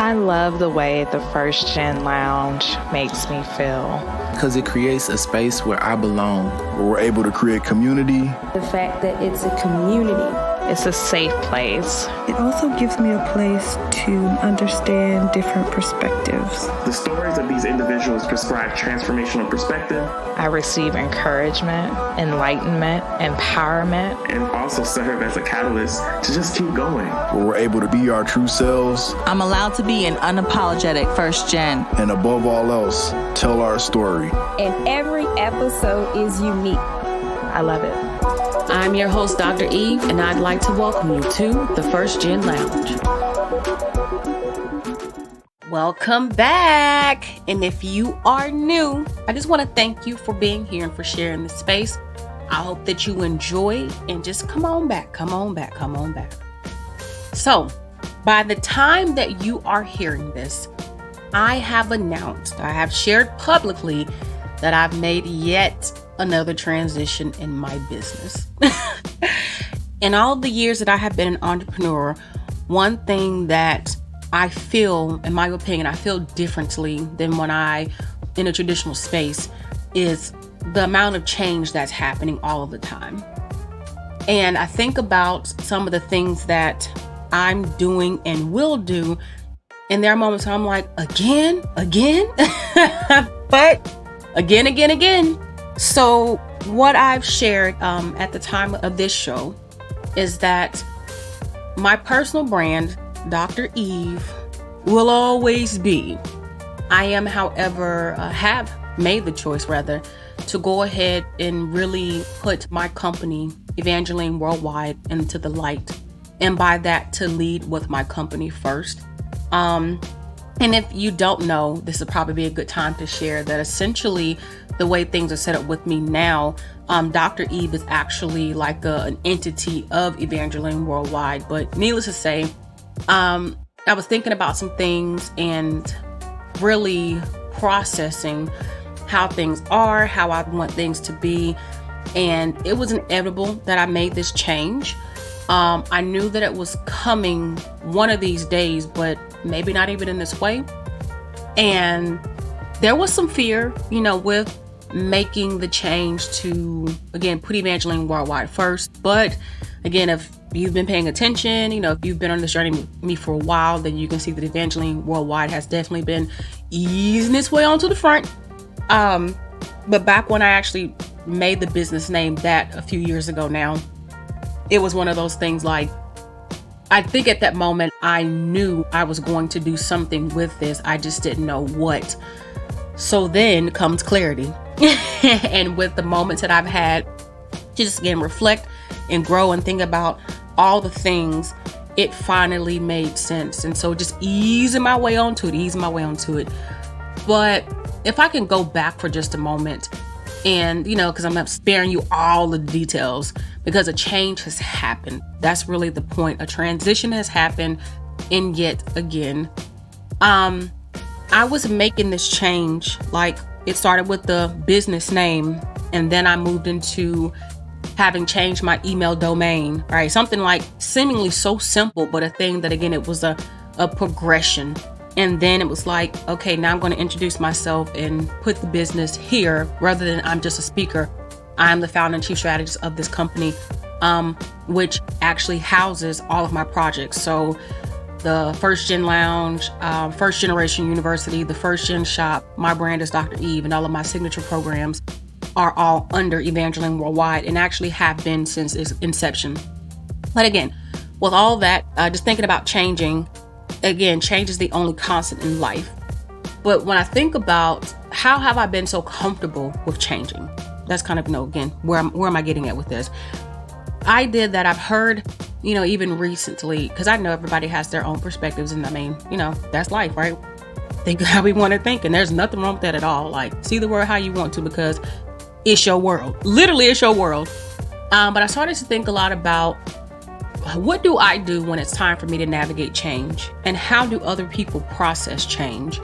I love the way the First Gen Lounge makes me feel. Because it creates a space where I belong. Where we're able to create community. The fact that it's a community. It's a safe place. It also gives me a place to understand different perspectives. The stories of these individuals prescribe transformational perspective. I receive encouragement, enlightenment, empowerment. And also serve as a catalyst to just keep going. Where we're able to be our true selves. I'm allowed to be an unapologetic first gen. And above all else, tell our story. And every episode is unique. I love it. I'm your host, Dr. Eve, and I'd like to welcome you to the First Gen Lounge. Welcome back. And if you are new, I just want to thank you for being here and for sharing this space. I hope that you enjoy and just come on back. So, by the time that you are hearing this, I have shared publicly that I've made yet another transition in my business. In all the years that I have been an entrepreneur, one thing that I feel, in my opinion, I feel differently than when I in a traditional space is the amount of change that's happening all of the time. And I think about some of the things that I'm doing and will do, and there are moments where I'm like, again, but again. So what I've shared at the time of this show is that my personal brand, Dr. Eve, will always be. I am, however, have made the choice to go ahead and really put my company, Evingerlean Worldwide, into the light. And by that, to lead with my company first. And if you don't know, this would probably be a good time to share that essentially the way things are set up with me now, Dr. Eve is actually like an entity of Evingerlean Worldwide. But needless to say, I was thinking about some things and really processing how things are, how I want things to be. And it was inevitable that I made this change. I knew that it was coming one of these days, but maybe not even in this way. And there was some fear, with making the change to, again, put Evingerlean Worldwide first. But again, if you've been paying attention, if you've been on this journey with me for a while, then you can see that Evingerlean Worldwide has definitely been easing its way onto the front. But back when I actually made the business name that a few years ago now, it was one of those things like, I think at that moment, I knew I was going to do something with this. I just didn't know what. So then comes clarity. And with the moments that I've had to just again reflect and grow and think about all the things, it finally made sense. And so just easing my way onto it. But if I can go back for just a moment, and, because I'm not sparing you all the details, because a change has happened. That's really the point. A transition has happened. And yet again, I was making this change. Like, it started with the business name, and then I moved into having changed my email domain, right? Something like seemingly so simple, but a thing that, again, it was a progression. And then it was like, okay, now I'm going to introduce myself and put the business here rather than I'm just a speaker. I'm the founder and chief strategist of this company, which actually houses all of my projects. So the First Gen Lounge, First Generation University, the First Gen Shop, my brand is Dr. Eve, and all of my signature programs are all under Evingerlean Worldwide and actually have been since its inception. But again, with all that, just thinking about changing, again, change is the only constant in life. But when I think about how have I been so comfortable with changing, that's kind of, again, where am I getting at with this? I did that. I've heard, even recently, because I know everybody has their own perspectives. And I mean, that's life, right? Think how we want to think. And there's nothing wrong with that at all. Like, see the world how you want to, because it's your world. Literally, it's your world. But I started to think a lot about, what do I do when it's time for me to navigate change? And how do other people process change?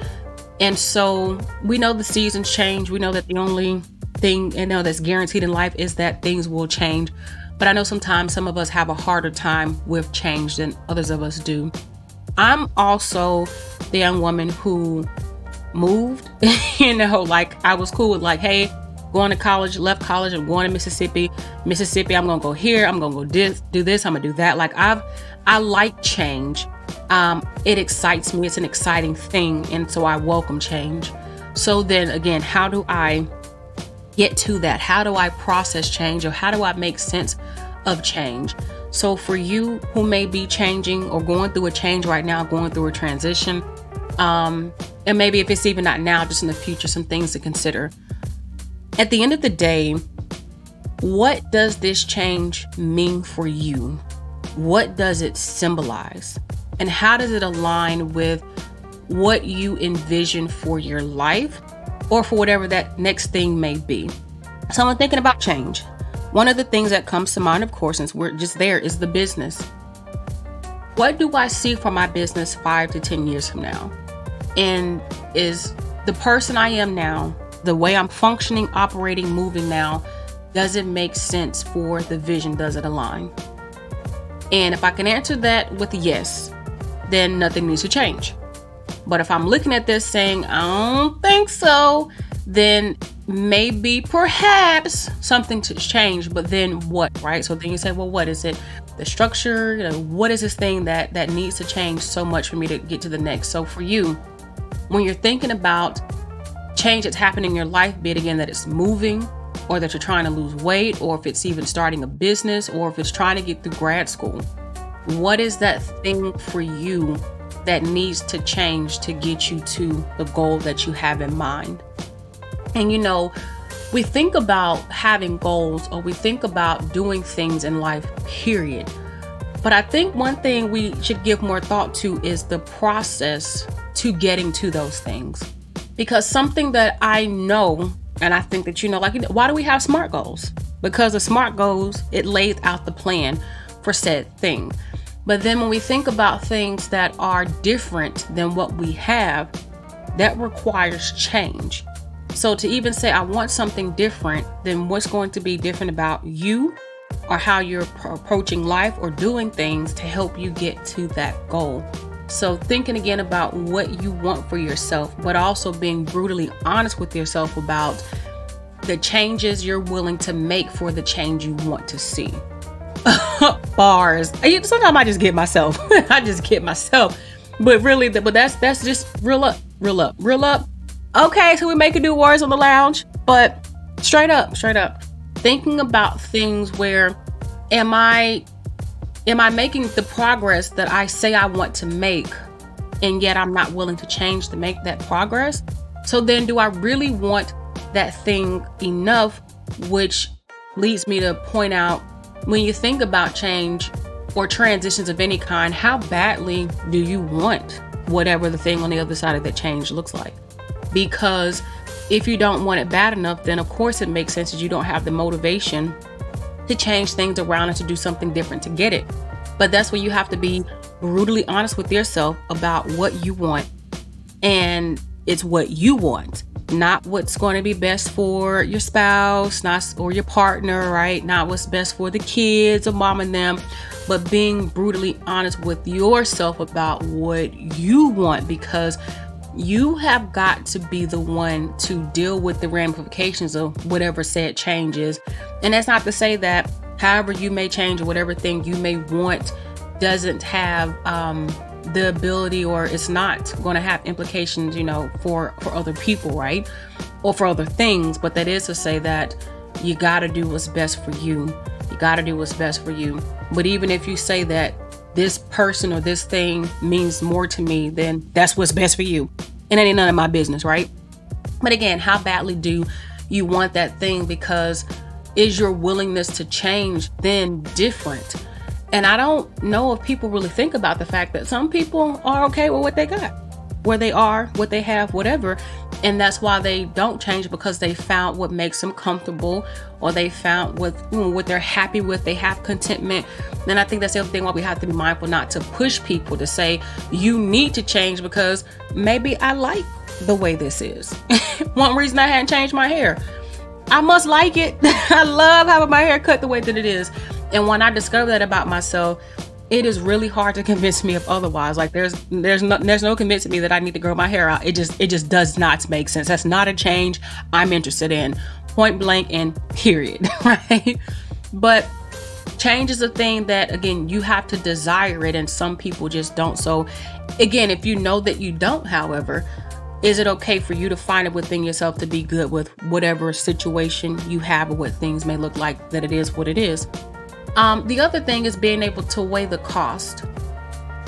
And so we know the seasons change. We know that the only thing that's guaranteed in life is that things will change. But I know sometimes some of us have a harder time with change than others of us do. I'm also the young woman who moved, like I was cool with like, hey, going to college, left college, I'm going to Mississippi, I'm going to go here, I'm going to go do this, I'm going to do that. Like I like change. It excites me. It's an exciting thing. And so I welcome change. So then again, how do I get to that? How do I process change, or how do I make sense of change? So for you who may be changing or going through a change right now, going through a transition, and maybe if it's even not now, just in the future, some things to consider. At the end of the day, what does this change mean for you? What does it symbolize? And how does it align with what you envision for your life, or for whatever that next thing may be? So I'm thinking about change. One of the things that comes to mind, of course, since we're just there, is the business. What do I see for my business 5 to 10 years from now? And is the person I am now, the way I'm functioning, operating, moving now, does it make sense for the vision? Does it align? And if I can answer that with yes, then nothing needs to change. But if I'm looking at this saying, I don't think so, then maybe perhaps something to change, but then what, right? So then you say, well, what is it? The structure, what is this thing that needs to change so much for me to get to the next? So for you, when you're thinking about change that's happening in your life, be it again that it's moving, or that you're trying to lose weight, or if it's even starting a business, or if it's trying to get through grad school, what is that thing for you that needs to change to get you to the goal that you have in mind? And we think about having goals, or we think about doing things in life, period. But I think one thing we should give more thought to is the process to getting to those things. Because something that I know, and I think that why do we have SMART goals? Because the SMART goals, it lays out the plan for said thing. But then when we think about things that are different than what we have, that requires change. So to even say, I want something different, then what's going to be different about you, or how you're approaching life or doing things to help you get to that goal? So thinking again about what you want for yourself, but also being brutally honest with yourself about the changes you're willing to make for the change you want to see. Bars. Sometimes I just get myself. But really, that's just real up. Okay, so we make it do words on the lounge, but straight up. Thinking about things where am I making the progress that I say I want to make, and yet I'm not willing to change to make that progress? So then do I really want that thing enough? Which leads me to point out, when you think about change or transitions of any kind, how badly do you want whatever the thing on the other side of that change looks like? Because if you don't want it bad enough, then of course it makes sense that you don't have the motivation to change things around and to do something different to get it. But that's where you have to be brutally honest with yourself about what you want. And it's what you want, not what's going to be best for your spouse, or your partner, right? Not what's best for the kids or mom and them, but being brutally honest with yourself about what you want, because you have got to be the one to deal with the ramifications of whatever said change is. And that's not to say that however you may change, or whatever thing you may want doesn't have the ability, or it's not going to have implications, for other people, right? Or for other things. But that is to say that you got to do what's best for you. But even if you say that this person or this thing means more to me, then that's what's best for you. And it ain't none of my business, right? But again, how badly do you want that thing? Because is your willingness to change then different? And I don't know if people really think about the fact that some people are okay with what they got, where they are, what they have, whatever. And that's why they don't change, because they found what makes them comfortable, or they found what they're happy with. They have contentment. And I think that's the other thing why we have to be mindful not to push people to say, you need to change because maybe I like the way this is. One reason I hadn't changed my hair, I must like it. I love having my hair cut the way that it is. And when I discovered that about myself, it is really hard to convince me of otherwise. Like there's no convincing me that I need to grow my hair out. It just does not make sense. That's not a change I'm interested in, point blank and period. Right? But change is a thing that, again, you have to desire it, and some people just don't. So again, if you know that you don't, however, is it okay for you to find it within yourself to be good with whatever situation you have or what things may look like, that it is what it is? The other thing is being able to weigh the cost.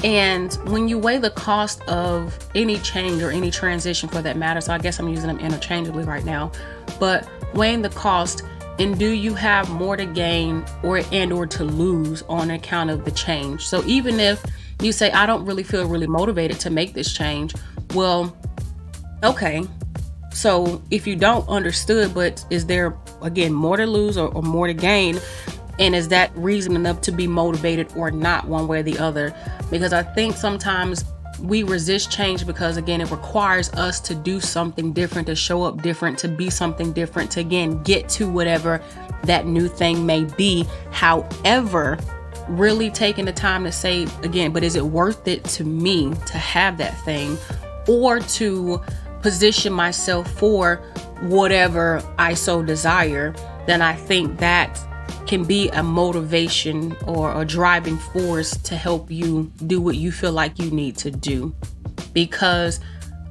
And when you weigh the cost of any change or any transition for that matter, so I guess I'm using them interchangeably right now, but weighing the cost, and do you have more to gain or to lose on account of the change? So even if you say, I don't really feel really motivated to make this change, well, okay. So if you don't, understood, but is there, again, more to lose or more to gain? And is that reason enough to be motivated or not, one way or the other? Because I think sometimes we resist change because, again, it requires us to do something different, to show up different, to be something different, to, again, get to whatever that new thing may be. However, really taking the time to say, again, but is it worth it to me to have that thing, or to position myself for whatever I so desire? Then I think that can be a motivation or a driving force to help you do what you feel like you need to do. Because,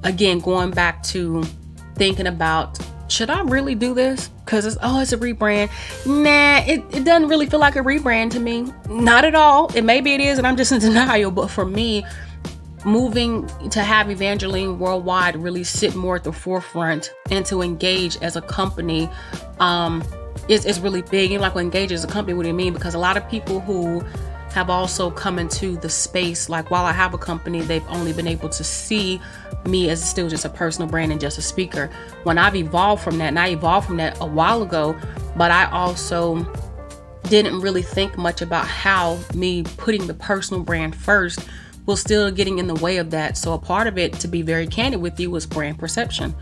again, going back to thinking about, should I really do this? Because it's a rebrand. Nah, it doesn't really feel like a rebrand to me. Not at all. Maybe it is, and I'm just in denial. But for me, moving to have Evingerlean worldwide really sit more at the forefront and to engage as a company, is really big. And like, when engage as a company, what do you mean? Because a lot of people who have also come into the space, like, while I have a company, they've only been able to see me as still just a personal brand and just a speaker. When I've evolved from that, and I evolved from that a while ago, but I also didn't really think much about how me putting the personal brand first was still getting in the way of that. So a part of it, to be very candid with you, was brand perception.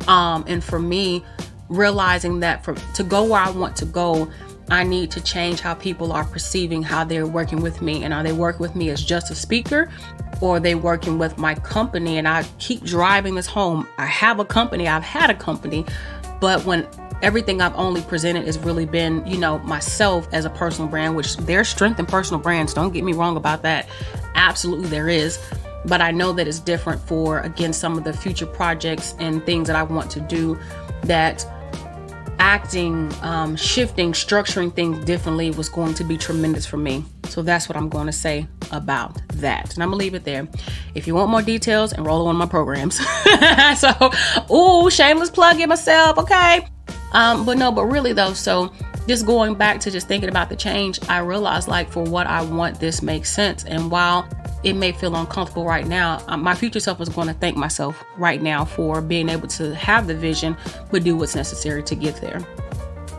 And for me, realizing that to go where I want to go, I need to change how people are perceiving how they're working with me. And are they working with me as just a speaker, or are they working with my company? And I keep driving this home. I have a company, I've had a company, but when everything I've only presented has really been, myself as a personal brand, which there's strength in personal brands. Don't get me wrong about that. Absolutely there is. But I know that it's different for, again, some of the future projects and things that I want to do, that acting, shifting, structuring things differently was going to be tremendous for me. So that's what I'm going to say about that. And I'm gonna leave it there. If you want more details, enroll in one of my programs. So, shameless plug in myself. Okay. But really though, so just going back to just thinking about the change, I realized, like, for what I want, this makes sense. And while it may feel uncomfortable right now, my future self is going to thank myself right now for being able to have the vision, but do what's necessary to get there.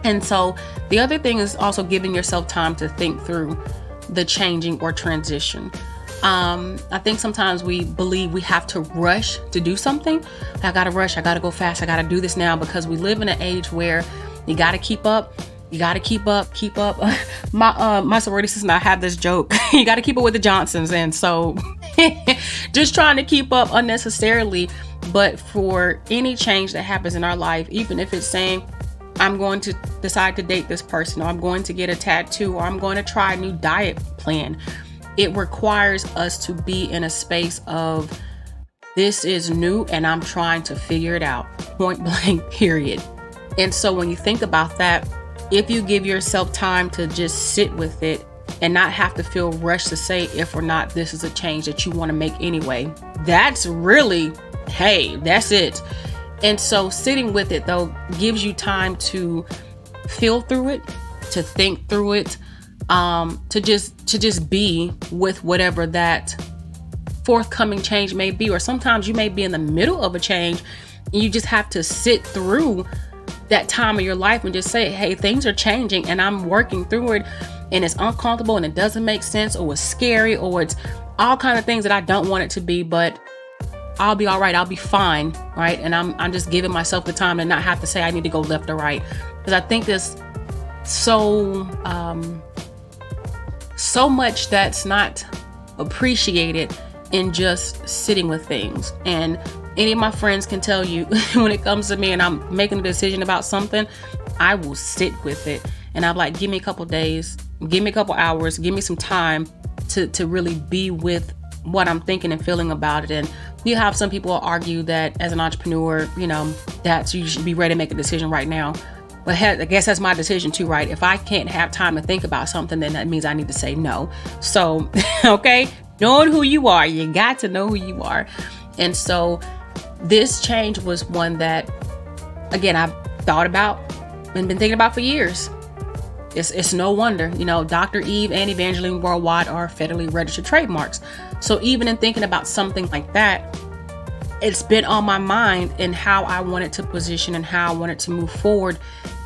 And so the other thing is also giving yourself time to think through the changing or transition. I think sometimes we believe we have to rush to do something. I gotta rush, I gotta go fast, I gotta do this now, because we live in an age where you gotta keep up. You got to keep up. My sorority sister and I have this joke. You got to keep up with the Johnsons. And so just trying to keep up unnecessarily. But for any change that happens in our life, even if it's saying, I'm going to decide to date this person, or I'm going to get a tattoo, or I'm going to try a new diet plan, it requires us to be in a space of, this is new and I'm trying to figure it out, point blank, period. And so when you think about that, if you give yourself time to just sit with it and not have to feel rushed to say if or not this is a change that you want to make anyway, that's really, hey, that's it. And so sitting with it though gives you time to feel through it, to think through it, to just be with whatever that forthcoming change may be. Or sometimes you may be in the middle of a change and you just have to sit through that time of your life and just say, hey, things are changing and I'm working through it, and it's uncomfortable and it doesn't make sense, or it's scary, or it's all kind of things that I don't want it to be, but I'll be all right. I'll be fine. Right. And I'm just giving myself the time to not have to say I need to go left or right. Because I think there's so so much that's not appreciated in just sitting with things. And any of my friends can tell you when it comes to me and I'm making a decision about something, I will sit with it. And I'm like, give me a couple days, give me a couple hours, give me some time to really be with what I'm thinking and feeling about it. And you have some people argue that as an entrepreneur, that you should be ready to make a decision right now. But I guess that's my decision too, right? If I can't have time to think about something, then that means I need to say no. So, okay, knowing who you are, you got to know who you are. And so this change was one that, again, I've thought about and been thinking about for years. It's no wonder, Dr. Eve and Evingerlean Worldwide are federally registered trademarks. So even in thinking about something like that, it's been on my mind and how I wanted to position and how I wanted to move forward.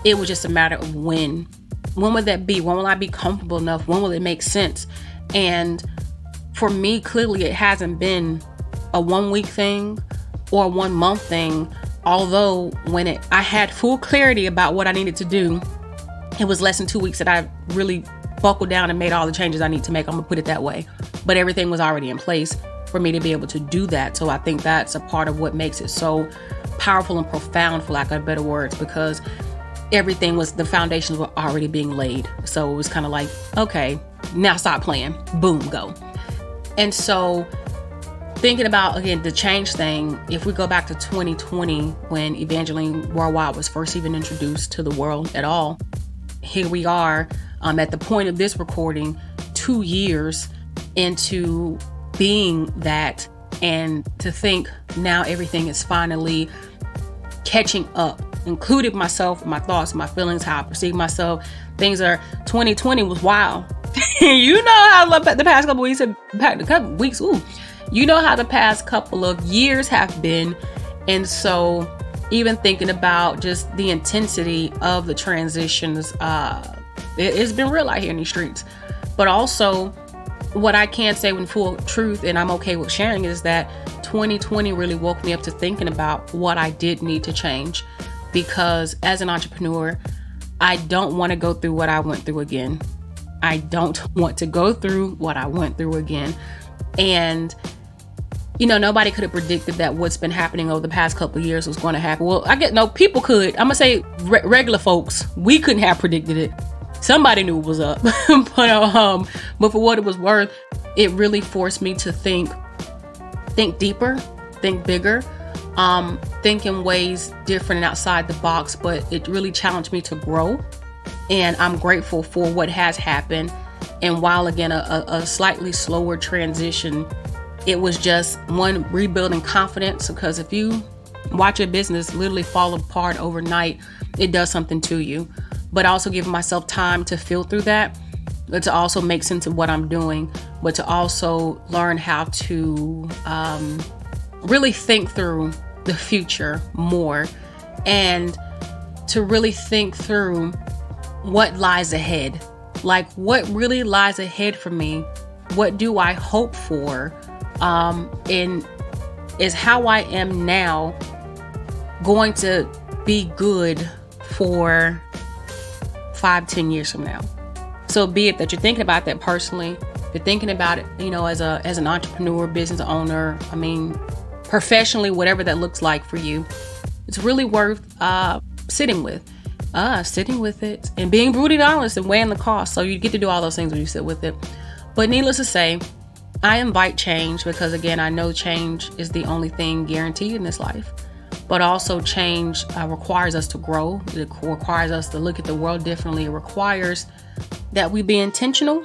It was just a matter of when. When would that be? When will I be comfortable enough? When will it make sense? And for me, clearly, it hasn't been a 1 week thing or a 1 month thing. Although when I had full clarity about what I needed to do, it was less than 2 weeks that I really buckled down and made all the changes I need to make. I'm gonna put it that way. But everything was already in place for me to be able to do that. So I think that's a part of what makes it so powerful and profound, for lack of better words, because the foundations were already being laid. So it was kind of like, okay, now stop playing, boom, go. And so thinking about, again, the change thing, if we go back to 2020, when Evingerlean Worldwide was first even introduced to the world at all, here we are at the point of this recording, 2 years into being that, and to think now everything is finally catching up, including myself, my thoughts, my feelings, how I perceive myself. 2020 was wild. You know how the past couple weeks, you know how the past couple of years have been. And so even thinking about just the intensity of the transitions, it's been real out here in these streets. But also, what I can say with full truth, and I'm okay with sharing, is that 2020 really woke me up to thinking about what I did need to change. Because as an entrepreneur, I don't want to go through what I went through again. I don't want to go through what I went through again. And nobody could have predicted that what's been happening over the past couple of years was going to happen. Well, people could. I'm gonna say regular folks, we couldn't have predicted it. Somebody knew it was up. But for what it was worth, it really forced me to think deeper, think bigger, think in ways different and outside the box. But it really challenged me to grow. And I'm grateful for what has happened. And while, again, a slightly slower transition, it was just one, rebuilding confidence, because if you watch your business literally fall apart overnight, it does something to you. But also giving myself time to feel through that, but to also make sense of what I'm doing, but to also learn how to really think through the future more, and to really think through what lies ahead. Like, what really lies ahead for me? What do I hope for? And is how I am now going to be good for 5-10 years from now? So be it that you're thinking about that personally, you're thinking about it, as an entrepreneur, business owner, professionally, whatever that looks like for you, it's really worth sitting with it and being brutally honest and weighing the cost. So you get to do all those things when you sit with it. But needless to say, I invite change because, again, I know change is the only thing guaranteed in this life. But also change requires us to grow. It requires us to look at the world differently. It requires that we be intentional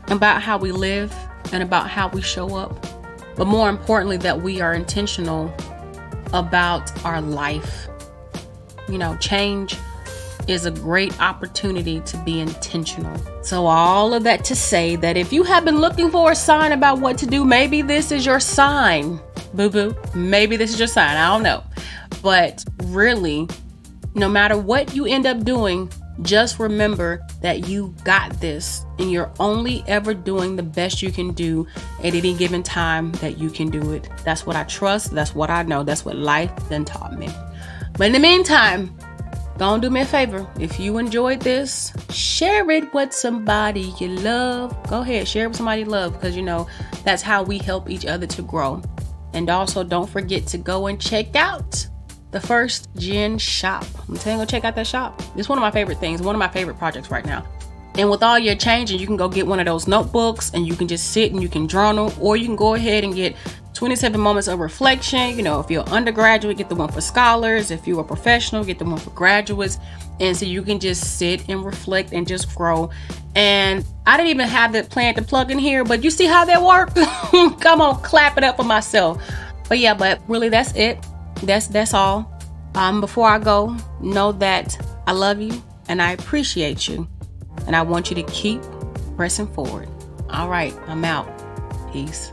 about how we live and about how we show up. But more importantly, that we are intentional about our life. Change is a great opportunity to be intentional. So all of that to say that if you have been looking for a sign about what to do, maybe this is your sign. Boo-boo. Maybe this is your sign. I don't know. But really, no matter what you end up doing, just remember that you got this, and you're only ever doing the best you can do at any given time that you can do it. That's what I trust. That's what I know. That's what life then taught me. But in the meantime, go and do me a favor. If you enjoyed this, share it with somebody you love. Go ahead, share it with somebody you love, because that's how we help each other to grow. And also, don't forget to go and check out the First Gen shop. I'm telling you, go check out that shop. It's one of my favorite things, one of my favorite projects right now. And with all your changing, you can go get one of those notebooks and you can just sit and you can journal, or you can go ahead and get 27 moments of reflection. If you're undergraduate, get the one for scholars. If you're a professional, get the one for graduates. And so you can just sit and reflect and just grow. And I didn't even have that plan to plug in here, but you see how that worked? Come on, clap it up for myself. But really, that's it. That's all. Before I go, know that I love you and I appreciate you. And I want you to keep pressing forward. All right, I'm out. Peace.